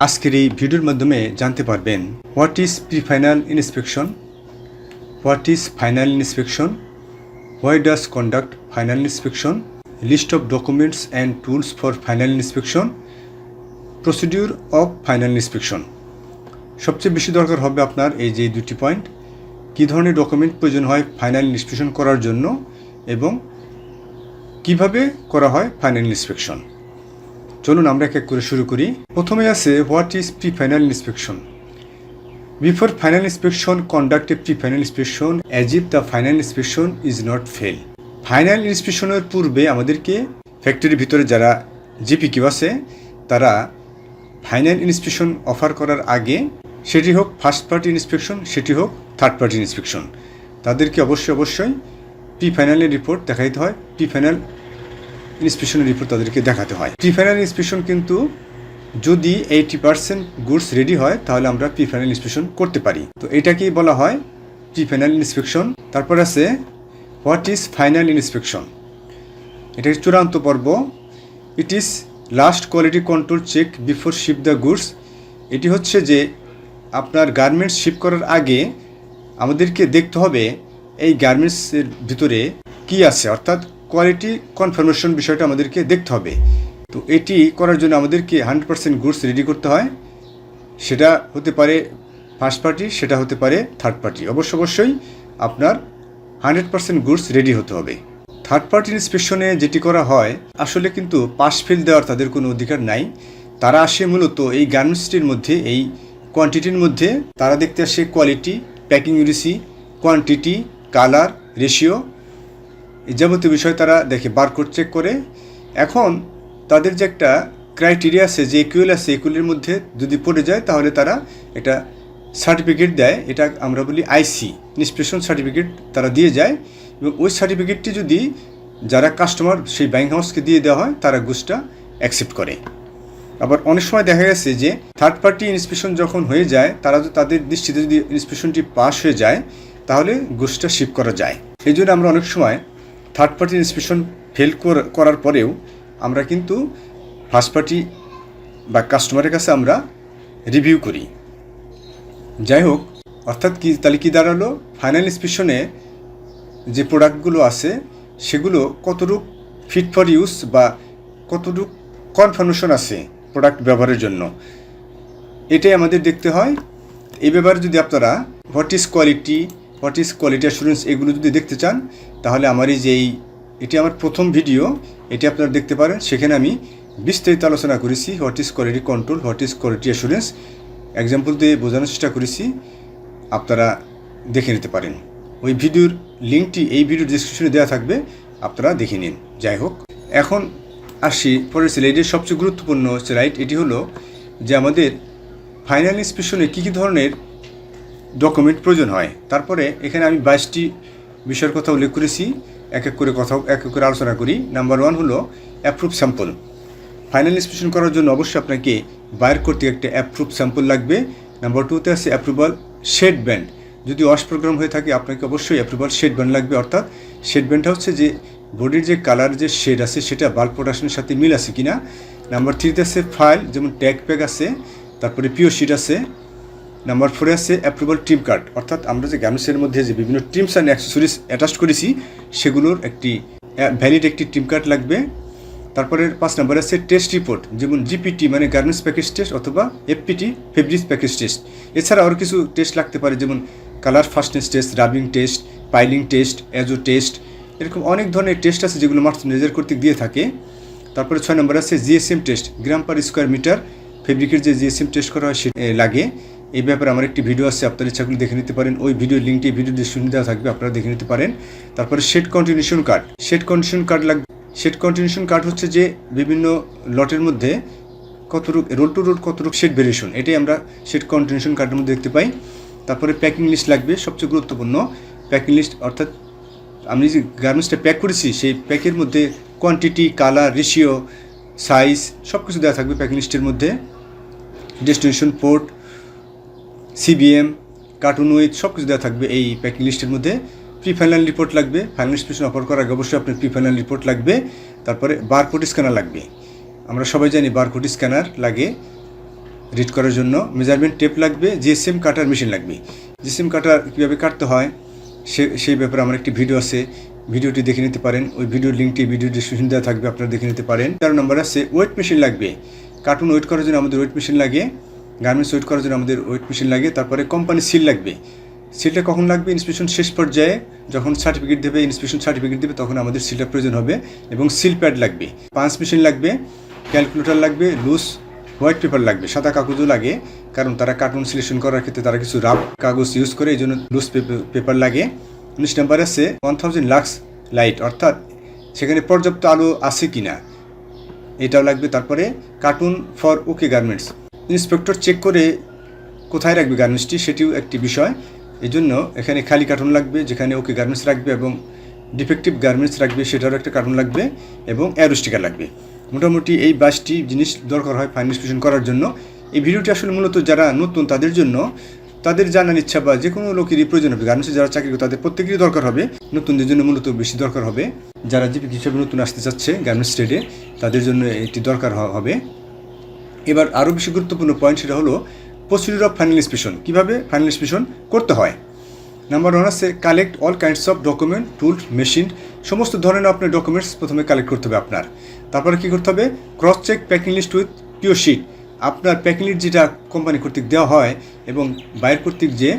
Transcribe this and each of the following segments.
আজকের এই ভিডিওর মাধ্যমে জানতে পারবেন what is pre final inspection, what is final inspection, why does conduct final inspection, list of documents and tools for final inspection, procedure of final inspection. সবচেয়ে বেশি দরকার হবে আপনার এই যে দুটি পয়েন্ট, কী ধরনের ডকুমেন্ট প্রয়োজন হয় ফাইনাল ইন্সপেকশন করার জন্য এবং কিভাবে করা হয় ফাইনাল ইন্সপেকশন। চলুন আমরা এক এক করে শুরু করি। প্রথমে আছে what is pre final inspection. Before final inspection conduct a pre final inspection as if the final inspection is not fail. Final ইন্সপেকশনের পূর্বে আমাদেরকে ফ্যাক্টরির ভিতরে যারা জিপিকিউ আছে তারা ফাইনাল ইন্সপেকশন অফার করার আগে, সেটি হোক ফার্স্ট পার্টি ইন্সপেকশন, সেটি হোক থার্ড পার্টি ইন্সপেকশন, তাদেরকে অবশ্যই প্রি ফাইনালের রিপোর্ট দেখাইতে হয়, প্রি ফাইনাল ইন্সপেকশনের রিপোর্ট তাদেরকে দেখাতে হয়। প্রি ফাইনাল ইন্সপেকশন কিন্তু যদি 80% গুডস রেডি হয় তাহলে আমরা প্রি ফাইনাল ইন্সপেকশন করতে পারি। তো এটাকেই বলা হয় প্রি ফাইনাল ইন্সপেকশন। তারপর আছে হোয়াট ইজ ফাইনাল ইন্সপেকশন। এটা চূড়ান্ত পর্ব। It is last quality control check before ship the goods. এটি হচ্ছে যে আপনার গার্মেন্টস শিপ করার আগে আমাদেরকে দেখতে হবে এই গার্মেন্টসের ভিতরে কি আছে, অর্থাৎ কোয়ালিটি কনফার্মেশন বিষয়টা আমাদেরকে দেখতে হবে। তো এটি করার জন্য আমাদেরকে 100% গুডস রেডি করতে হয়। সেটা হতে পারে ফার্স্ট পার্টি, সেটা হতে পারে থার্ড পার্টি। অবশ্যই আপনার 100% গুডস রেডি হতে হবে। থার্ড পার্টি ইন্সপেকশনে যেটি করা হয়, আসলে কিন্তু পাস ফেল দেওয়ার তাদের কোনো অধিকার নাই। তারা আসে মূলত এই গার্মেন্টসটির মধ্যে, এই কোয়ান্টিটির মধ্যে তারা দেখতে আসে কোয়ালিটি, প্যাকিং ইউরিসি, কোয়ান্টিটি, কালার, রেশিও, এই যাবতীয় বিষয় তারা দেখে, বারকোড চেক করে। এখন তাদের যে একটা ক্রাইটেরিয়া আছে, যে ইকুয়াল আছে, ইকুয়ালের মধ্যে যদি পড়ে যায় তাহলে তারা এটা সার্টিফিকেট দেয়। এটা আমরা বলি আইসি, ইন্সপেকশন সার্টিফিকেট তারা দিয়ে যায়। এবং ওই সার্টিফিকেটটি যদি যারা কাস্টমার সেই ব্যাংক হাউসকে দিয়ে দেওয়া হয়, তারা গুডসটা অ্যাকসেপ্ট করে। আবার অনেক সময় দেখা গেছে যে থার্ড পার্টি ইন্সপেকশন যখন হয়ে যায়, তারা যদি তাদের দৃষ্টিতে যদি ইন্সপেকশনটি পাস হয়ে যায় তাহলে গুডসটা শিপ করা যায়। এই জন্য আমরা অনেক সময় থার্ড পার্টি ইন্সপেকশন ফেল করার পরেও আমরা কিন্তু ফার্স্ট পার্টি বা কাস্টমারের কাছে আমরা রিভিউ করি। যাই হোক, অর্থাৎ কি তাহলে কী দাঁড়ালো, ফাইনাল ইন্সপেকশনে যে প্রোডাক্টগুলো আছে সেগুলো কতটুক ফিট ফর ইউজ বা কতটুক কনফার্মেশন আছে প্রোডাক্ট ব্যবহারের জন্য, এটাই আমাদের দেখতে হয়। এই ব্যাপারে যদি আপনারা হোয়াট ইজ কোয়ালিটি অ্যাসুরেন্স এগুলো যদি দেখতে চান তাহলে আমার এই যে এটি আমার প্রথম ভিডিও, এটি আপনারা দেখতে পারেন। সেখানে আমি বিস্তারিত আলোচনা করেছি what is quality control, what is quality assurance, example দিয়ে বোঝানোর চেষ্টা করেছি, আপনারা দেখে নিতে পারেন। ওই ভিডিওর লিঙ্কটি এই ভিডিওর ডিসক্রিপশনে দেওয়া থাকবে, আপনারা দেখে নিন। যাই হোক, এখন আসি পরের স্লাইডের সবচেয়ে গুরুত্বপূর্ণ স্লাইড। এটি হলো যে আমাদের ফাইনাল ইন্সপেকশনে কী কী ধরনের ডকুমেন্ট প্রয়োজন হয়। তারপরে এখানে আমি 22টি বিষয়ের কথা উল্লেখ করেছি, এক এক করে আলোচনা করি। নাম্বার 1 হলো অ্যাপ্রুভ স্যাম্পল। ফাইনাল ইন্সপেকশন করার জন্য অবশ্যই আপনাকে বাইর করতে একটা অ্যাপ্রুভ স্যাম্পল লাগবে। নাম্বার 2তে আছে অ্যাপ্রুভাল শেড ব্যান্ড। যদি ওয়াশ প্রোগ্রাম হয়ে থাকে আপনাকে অবশ্যই অ্যাপ্রুভাল শেড ব্যান্ড লাগবে, অর্থাৎ শেড ব্যান্ডটা হচ্ছে যে বডির যে কালার যে শেড আছে সেটা বাল্ক প্রোডাকশনের সাথে মিল আছে কিনা। নাম্বার 3তে আছে ফাইল, যেমন ট্যাগ প্যাক আছে, তারপরে পিও শিট আছে। নাম্বার 4 আছে অ্যাপ্রুভাল ট্রিম কার্ড, অর্থাৎ আমরা যে গার্মেন্টসের মধ্যে যে বিভিন্ন ট্রিমস অ্যান্ড অ্যাক্সেসরিজ অ্যাটাচ করেছি সেগুলোর একটি ভ্যালিড একটি ট্রিম কার্ড লাগবে। তারপরে 5 নাম্বার আছে টেস্ট রিপোর্ট, যেমন জিপিটি মানে গার্মেন্টস প্যাকেজ টেস্ট অথবা এফপিটি ফেব্রিক্স প্যাকেজ টেস্ট। এছাড়া আরও কিছু টেস্ট লাগতে পারে, যেমন colour fastness test, rubbing test, piling test, azo test, এরকম অনেক ধরনের টেস্ট আছে যেগুলো মার্চেন্ডাইজার কর্তৃক দিয়ে থাকে। তারপরে 6 নম্বর আছে জিএসএম টেস্ট, গ্রাম পার স্কোয়ার মিটার ফেব্রিকের যে জিএসএম টেস্ট করা হয় সে লাগে। এই ব্যাপারে আমার একটি ভিডিও আছে, আপনার ইচ্ছাগুলো দেখে নিতে পারেন। ওই ভিডিওর লিঙ্কটি ভিডিও ডিসক্রিপশনে দেওয়া থাকবে, আপনারা দেখে নিতে পারেন। তারপরে shade continuation card, shade continuation card হচ্ছে যে বিভিন্ন লটের মধ্যে কতটুক রোল টু রোল কতটুক শেড ভেরিয়েশন, এটাই আমরা শেড কন্টিনিউশন কার্ডের মধ্যে দেখতে পাই। তারপরে প্যাকিং লিস্ট লাগবে, সবচেয়ে গুরুত্বপূর্ণ প্যাকিং লিস্ট, অর্থাৎ আমি যে গার্মেন্টসটা প্যাক করেছি সেই প্যাকের মধ্যে কোয়ান্টিটি, কালার, রেশিও, সাইজ সব কিছু দেওয়া থাকবে প্যাকিং লিস্টের মধ্যে। Destination port, CBM, cartoon with সব কিছু দেওয়া থাকবে এই প্যাকিং লিস্টের মধ্যে। প্রি ফাইনাল রিপোর্ট লাগবে, ফাইনাল ইন্সপেকশন অফার করার আগে অবশ্যই আপনার প্রি ফাইনাল রিপোর্ট লাগবে। তারপরে বারকোড স্ক্যানার লাগবে, আমরা সবাই জানি বারকোড স্ক্যানার লাগে। রিড করার জন্য মেজারমেন্ট টেপ লাগবে, জিএসএম কাটার মেশিন লাগবে। জিএসএম কাটার কীভাবে কাটতে হয় সেই ব্যাপারে আমার একটি ভিডিও আছে, ভিডিওটি দেখে নিতে পারেন। ওই ভিডিওর লিঙ্কটি ভিডিও ডিসক্রিপশন দেওয়া থাকবে, আপনারা দেখে নিতে পারেন। 13 নম্বর আছে ওয়েট মেশিন লাগবে। কার্টুন ওয়েট করার জন্য আমাদের ওয়েট মেশিন লাগে, গার্মেন্টস ওয়েট করার জন্য আমাদের ওয়েট মেশিন লাগে। তারপরে কোম্পানি সিল লাগবে। সিলটা কখন লাগবে? ইন্সপেকশন শেষ পর্যায়ে যখন সার্টিফিকেট দেবে, ইন্সপেকশন সার্টিফিকেট দেবে, তখন আমাদের সিলটা প্রয়োজন হবে। এবং সিল প্যাড লাগবে, পাঞ্চ মেশিন লাগবে, ক্যালকুলেটর লাগবে, লুজ হোয়াইট পেপার লাগবে, সাদা কাগজও লাগে, কারণ তারা কার্টুন সিলেকশন করার ক্ষেত্রে তারা কিছু রাফ কাগজ ইউজ করে, এই জন্য লুজ পেপার লাগে। 19 নম্বর আছে 1000 লাক্স লাইট, অর্থাৎ সেখানে পর্যাপ্ত আলো আছে কিনা এটাও লাগবে। তারপরে carton for okay garments, inspector check করে কোথায় রাখবে গার্মেন্টসটি সেটিও একটি বিষয়। এই জন্য এখানে খালি কার্টুন লাগবে যেখানে ওকে গার্মেন্টস রাখবে, এবং ডিফেক্টিভ গার্মেন্টস রাখবে সেটারও একটা কার্টুন লাগবে, এবং অ্যারো স্টিকার লাগবে। মোটামুটি এই 22টি জিনিস দরকার হয় ফাইনাল ইন্সপেকশন করার জন্য। এই ভিডিওটি আসলে মূলত যারা নতুন তাদের জন্য, তাদের জানার ইচ্ছা বা যে কোনো লোকেরই প্রয়োজন হবে। গার্মেন্টসে যারা চাকরি করে তাদের প্রত্যেকেরই দরকার হবে, নতুনদের জন্য মূলত বেশি দরকার হবে। যারা জীবিকা হিসাবে নতুন আসতে চাচ্ছে গার্মেন্টস ট্রেডে তাদের জন্য এটি দরকার হবে। এবার আরও বেশি গুরুত্বপূর্ণ পয়েন্ট সেটা হলো প্রসিডিউর অফ ফাইনাল ইন্সপেকশন, কীভাবে ফাইনাল ইন্সপেকশন করতে হয়। নাম্বার 1 আছে collect all kinds of document, tools, machine, সমস্ত ধরনের আপনার ডকুমেন্টস প্রথমে কালেক্ট করতে হবে আপনার। তারপরে কী করতে হবে? Cross check packing list with pure sheet. আপনার প্যাকিং লিস্ট যেটা কোম্পানি কর্তৃক দেওয়া হয় এবং বাইরের কর্তৃক যে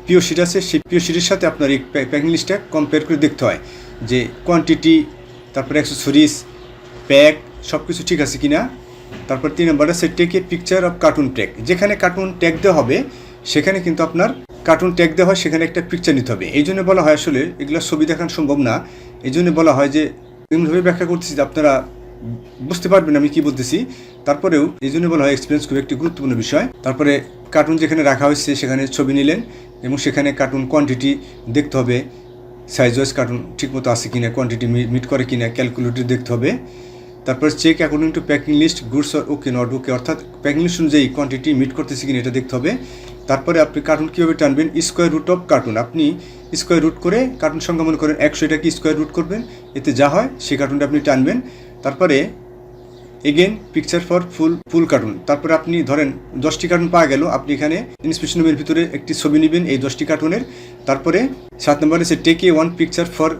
পিওর শিট আছে সেই পিওর শিটের সাথে আপনার এই প্যাকিং লিস্টটা কম্পেয়ার করে দেখতে হয় যে কোয়ান্টিটি, তারপরে অ্যাক্সেসরিজ, প্যাক সব কিছু ঠিক আছে কিনা। তারপর 3 নম্বর আছে take a picture of carton tag. যেখানে কার্টুন ট্যাগ দেওয়া হবে সেখানে কিন্তু আপনার কার্টুন ট্যাগ দেওয়া হয়, সেখানে একটা পিকচার নিতে হবে। এই জন্য বলা হয়, আসলে এগুলো ছবি দেখানো সম্ভব না, এই জন্য বলা হয় যে এমনভাবে ব্যাখ্যা করতেছি যে আপনারা বুঝতে পারবেন আমি কী বলতেছি। তারপরেও এই জন্য বলা হয় এক্সপিরিয়েন্স খুব একটি গুরুত্বপূর্ণ বিষয়। তারপরে কার্টুন যেখানে রাখা হয়েছে সেখানে ছবি নিলেন, এবং সেখানে কার্টুন কোয়ান্টিটি দেখতে হবে, সাইজ ওয়াইজ কার্টুন ঠিকমতো আছে কিনা, কোয়ান্টিটি মিট করে কিনা, ক্যালকুলেটর দেখতে হবে। তারপর check according to packing list goods or okay not okay, অর্থাৎ প্যাকিং লিস্ট অনুযায়ী কোয়ান্টিটি মিট করতেছে কিনা এটা দেখতে হবে। তারপরে আপনি কার্টুন কীভাবে টানবেন? স্কোয়ার রুট অফ কার্টুন, আপনি স্কোয়ার রুট করে কার্টুন সংখ্যা মনে করেন 100, এটাকে স্কোয়ার রুট করবেন, এতে যা হয় সেই কার্টুনটা আপনি টানবেন। তারপরে again picture for full cartoon. তারপরে আপনি ধরেন 10টি কার্টুন পাওয়া গেল, আপনি এখানে ইন্সপেকশন রুমের ভিতরে একটি ছবি নেবেন এই 10টি কার্টুনের। তারপরে 7 নম্বরে আছে take a 1 picture for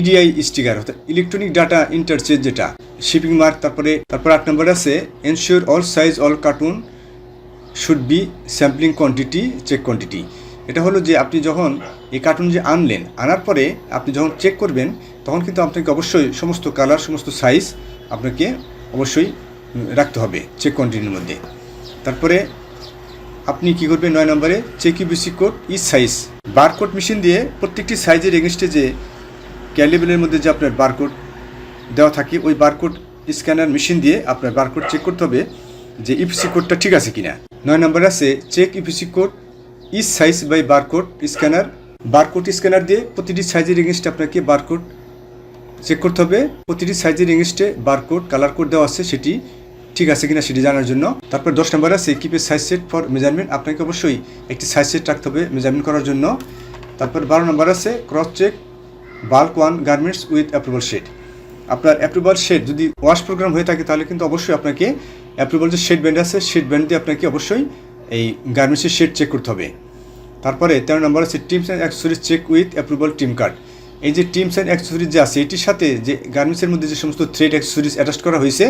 EDI sticker, অর্থাৎ ইলেকট্রনিক ডাটা ইন্টারচেঞ্জ, যেটা শিপিং মার্ক। তারপর 8 নম্বরে আছে ensure all size all carton should be sampling quantity check quantity. এটা হলো যে আপনি যখন এই কার্টুন যে আনলেন, আনার পরে আপনি যখন চেক করবেন তখন কিন্তু আপনাকে অবশ্যই সমস্ত কালার, সমস্ত সাইজ আপনাকে অবশ্যই রাখতে হবে চেক কোয়ান্টিটির মধ্যে। তারপরে আপনি কী করবেন? 9 নম্বরে check UPC code is size, barcode machine দিয়ে প্রত্যেকটি সাইজের এগেনস্টে যে ক্যালিবেলের মধ্যে যে আপনার বারকোড দেওয়া থাকে, ওই বারকোড স্ক্যানার মেশিন দিয়ে আপনার বারকোড চেক করতে হবে যে ইপিসি কোডটা ঠিক আছে কিনা। 9 নম্বর আছে check EPC code is size by barcode scanner, barcode scanner দিয়ে প্রতিটি সাইজের এগেনস্টে আপনাকে বারকোড চেক করতে হবে। প্রতিটি সাইজের এগেনস্টে বারকোড কালার কোড দেওয়া আছে সেটি ঠিক আছে কিনা সেটি জানার জন্য। তারপর 10 নম্বর আছে keep A size set for measurement, আপনাকে অবশ্যই একটি সাইজ সেট রাখতে হবে মেজারমেন্ট করার জন্য। তারপর 12 নম্বর আছে cross check bulk 1 garments with approval shade. আপনার অ্যাপ্রুভাল শেড যদি ওয়াশ প্রোগ্রাম হয়ে থাকে তাহলে কিন্তু অবশ্যই আপনাকে অ্যাপ্রুভাল যে শেড ব্যান্ড আছে শেড ব্যান্ড দিয়ে আপনাকে অবশ্যই এই গার্মেন্টসের শেড চেক করতে হবে। তারপরে 13 নম্বর আছে trims and accessories check with approval trim card. এই যে টিমস অ্যান্ড অ্যাক্সেসরিজ যে আছে এটির সাথে যে গার্মেন্টসের মধ্যে যে সমস্ত থ্রেড অ্যাক্সেসরিজ অ্যাটাচ করা হয়েছে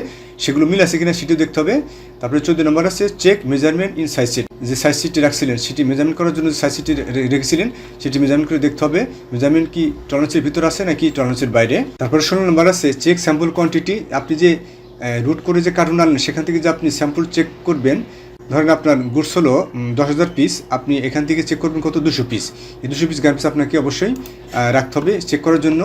সেগুলো মিল আছে কিনা সেটিও দেখতে হবে। তারপরে 14 নম্বর আছে check measurement in size sheet, যে সাইজ সিটটি রাখছিলেন সেটি মেজারমেন্ট করার জন্য যে সাইজ সিটটি রেখেছিলেন সেটি মেজারমেন্ট করে দেখতে হবে মেজারমেন্ট কি টলারেন্সের ভিতরে আছে নাকি টলারেন্সের বাইরে। তারপরে 16 নম্বর আছে চেক স্যাম্পল কোয়ান্টিটি, আপনি যে রুট করে যে কার্টুন আনলেন সেখান থেকে যে আপনি স্যাম্পল চেক করবেন, ধরেন আপনার গুডস হলো 10,000 পিস, আপনি এখান থেকে চেক করবেন কত 200 পিস। এই 200 পিস গার্মেন্টস আপনাকে অবশ্যই রাখতে হবে চেক করার জন্য,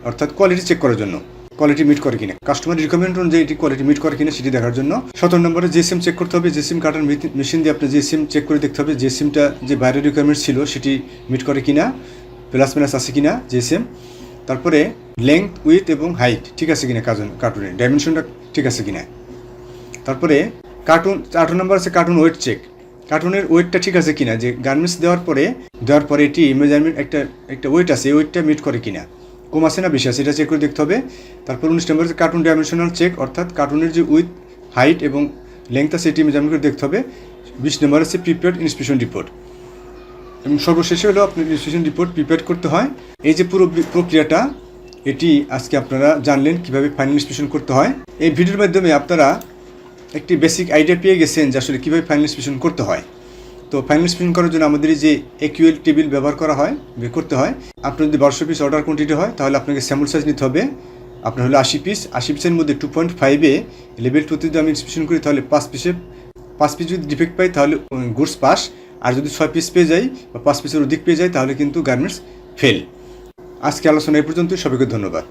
অর্থাৎ কোয়ালিটি চেক করার জন্য, কোয়ালিটি মিট করে কিনা, কাস্টমার রিকমেন্ড অনুযায়ী এটি কোয়ালিটি মিট করে কিনা সেটি দেখার জন্য। 17 নম্বরে জিএসএম চেক করতে হবে, জিএসএম কাটার মেশিন দিয়ে আপনি জিএসএম চেক করে দেখতে হবে জিএসএমটা যে বাইরের রিকোয়ারমেন্ট ছিল সেটি মিট করে কিনা, প্লাস মাইনাস আছে কিনা জিএসএম। তারপরে লেংথ, উইথ এবং হাইট ঠিক আছে কিনা, কার্টুনের ডাইমেনশনটা ঠিক আছে কিনা। তারপরে কার্টুন 18 নম্বর আছে কার্টুন ওয়েট চেক, কার্টুনের ওয়েটটা ঠিক আছে কিনা, যে গার্মেন্টস দেওয়ার পরে এটি মেজারমেন্ট একটা ওয়েট আছে, এই ওয়েটটা মিট করে কিনা, কম আছে না বেশি আছে এটা চেক করে দেখতে হবে। তারপর 19 নম্বর আছে কার্টুন ডাইমেনশনাল চেক, অর্থাৎ কার্টুনের যে উইথ, হাইট এবং লেংথ আছে এটি মেজারমেন্ট করে দেখতে হবে। 20 নম্বর আছে প্রিপেয়ার্ড ইন্সপেকশন রিপোর্ট, এবং সর্বশেষে হলো আপনার ইন্সপেকশন রিপোর্ট প্রিপেয়ার করতে হয়। এই যে পুরো প্রক্রিয়াটা, এটি আজকে আপনারা জানলেন কিভাবে ফাইনাল ইন্সপেকশন করতে হয়। এই ভিডিওর মাধ্যমে আপনারা একটি বেসিক আইডিয়া পেয়ে গেছেন যে আসলে কীভাবে ফাইনাল ইন্সপেকশন করতে হয়। তো ফাইনাল ইন্সপেকশন করার জন্য আমাদের যে একিউএল টেবিল ব্যবহার করা হয়, বের করতে হয়। আপনার যদি 1200 পিস অর্ডার কোয়ান্টিটি হয় তাহলে আপনাকে স্যাম্পল সাইজ নিতে হবে। আপনার হলো 80 পিস, 80 পিসের মধ্যে 2.5-এ লেভেল 2তে যদি আমি ইন্সপেকশন করি তাহলে 5 পিস যদি ডিফেক্ট পাই তাহলে গুডস পাস, আর যদি 6 পিস পেয়ে যাই বা 5 পিসের অধিক পেয়ে যাই তাহলে কিন্তু গার্মেন্টস ফেল। আজকে আলোচনা এই পর্যন্ত, সবাইকে ধন্যবাদ।